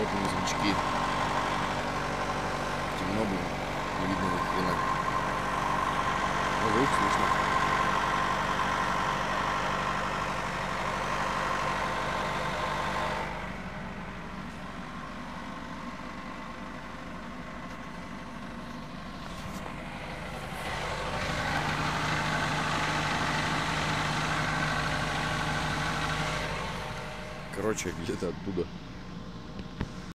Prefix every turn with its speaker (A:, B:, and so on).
A: Вот они, звучки. Темно, блин. Не видно ни хрена. Ну, звук слышно. Короче, где-то оттуда